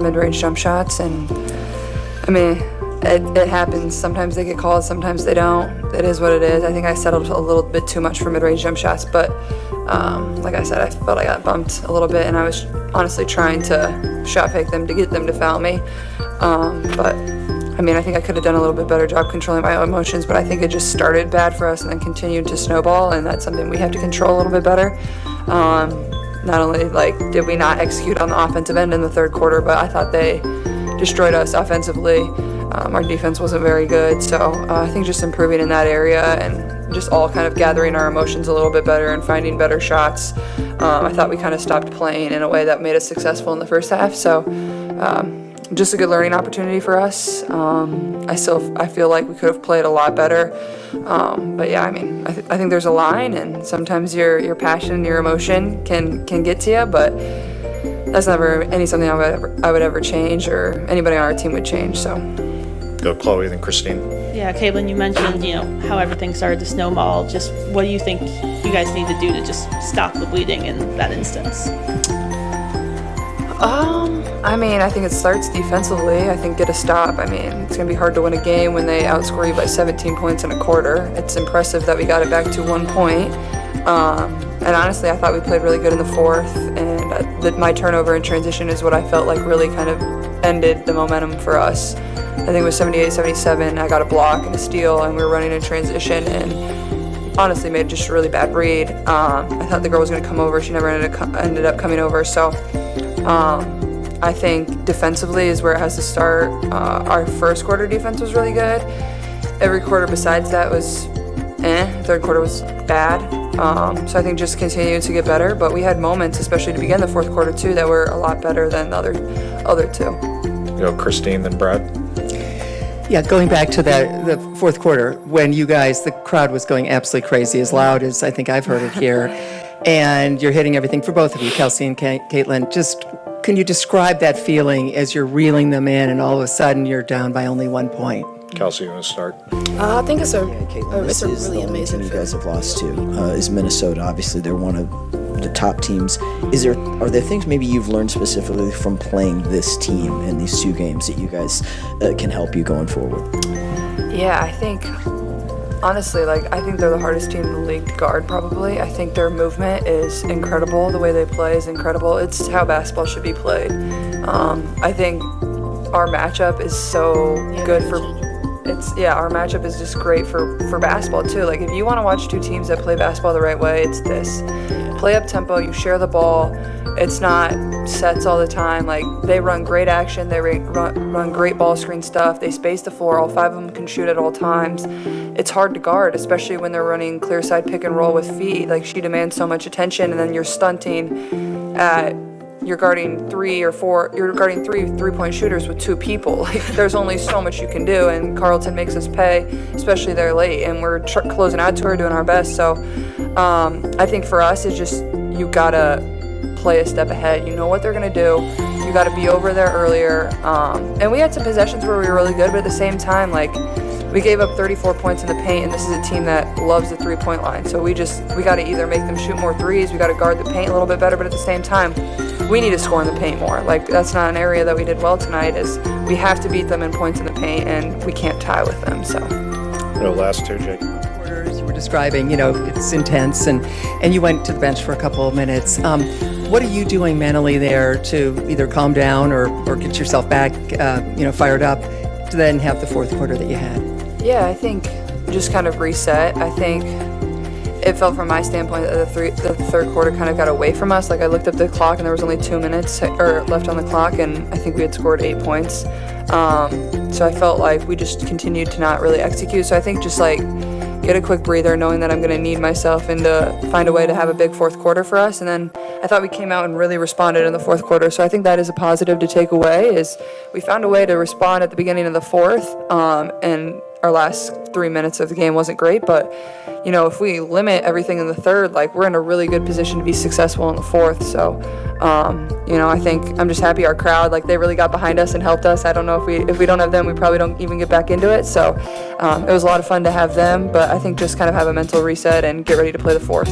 mid-range jump shots, and I mean, it happens. Sometimes they get called, sometimes they don't. It is what it is. I think I settled a little bit too much for mid-range jump shots, but like I said, I felt I got bumped a little bit, and I was honestly trying to shot fake them to get them to foul me. But I mean, I think I could have done a little bit better job controlling my own emotions, but I think it just started bad for us and then continued to snowball, and that's something we have to control a little bit better. Not only did we not execute on the offensive end in the third quarter, but I thought they destroyed us offensively. Our defense wasn't very good, so I think just improving in that area and just all kind of gathering our emotions a little bit better and finding better shots. I thought we kind of stopped playing in a way that made us successful in the first half, so just a good learning opportunity for us. I feel like we could have played a lot better, but yeah, I mean, I think there's a line, and sometimes your passion and your emotion can get to you, but that's never something I would ever change, or anybody on our team would change. So go Chloe, then Christine. Yeah, Caitlin, you mentioned how everything started to snowball. Just what do you think you guys need to do to just stop the bleeding in that instance? I mean, I think it starts defensively. I think get a stop. I mean, it's going to be hard to win a game when they outscore you by 17 points in a quarter. It's impressive that we got it back to 1 point. And honestly, I thought we played really good in the fourth, and my turnover in transition is what I felt like really kind of ended the momentum for us. I think it was 78-77. I got a block and a steal, and we were running in transition, and honestly made just a really bad read. I thought the girl was going to come over. She never ended up coming over. So I think defensively is where it has to start. Our first quarter defense was really good. Every quarter besides that was Third quarter was bad. So I think just continue to get better. But we had moments, especially to begin the fourth quarter too, that were a lot better than the other two. Christine, then Brad. Yeah, going back to the fourth quarter, when you guys, the crowd was going absolutely crazy, as loud as I think I've heard it here, and you're hitting everything for both of you, Kelsey and Caitlin. Just can you describe that feeling as you're reeling them in, and all of a sudden you're down by only 1 point? Kelsey, you want to start? I think it's a Caitlin, it's a really the amazing team you guys have lost to is Minnesota. Obviously, they're one of the top teams. Are there things maybe you've learned specifically from playing this team in these two games that you guys can help you going forward? Yeah, I think honestly, I think they're the hardest team in the league to guard probably. I think their movement is incredible. The way they play is incredible. It's how basketball should be played. I think our matchup is so good for our matchup is just great for basketball too. If you want to watch two teams that play basketball the right way, it's this. Play up tempo, you share the ball. It's not sets all the time. They run great action, they run great ball screen stuff, they space the floor, all five of them can shoot at all times. It's hard to guard, especially when they're running clear side pick and roll with feet. She demands so much attention, and then you're stunting at you're guarding three three-point shooters with two people. There's only so much you can do, and Carleton makes us pay, especially they're late, and we're closing out to her, doing our best. So I think for us, it's just you gotta play a step ahead. You know what they're gonna do. You gotta be over there earlier. And we had some possessions where we were really good, but at the same time, we gave up 34 points in the paint, and this is a team that loves the three-point line. So we got to either make them shoot more threes, we got to guard the paint a little bit better, but at the same time, we need to score in the paint more. That's not an area that we did well tonight, is we have to beat them in points in the paint, and we can't tie with them. So. Last two, Jake. Quarters you were describing, it's intense, and you went to the bench for a couple of minutes. What are you doing mentally there to either calm down or get yourself back, fired up, to then have the fourth quarter that you had? Yeah, I think just kind of reset. I think it felt from my standpoint that the third quarter kind of got away from us. I looked up the clock and there was only 2 minutes left on the clock, and I think we had scored 8 points. So I felt like we just continued to not really execute. So I think just get a quick breather, knowing that I'm going to need myself and to find a way to have a big fourth quarter for us. And then I thought we came out and really responded in the fourth quarter. So I think that is a positive to take away, is we found a way to respond at the beginning of the fourth, and our last 3 minutes of the game wasn't great, but if we limit everything in the third, we're in a really good position to be successful in the fourth. So I think I'm just happy our crowd, they really got behind us and helped us. I don't know if we don't have them, we probably don't even get back into it. So it was a lot of fun to have them, but I think just kind of have a mental reset and get ready to play the fourth.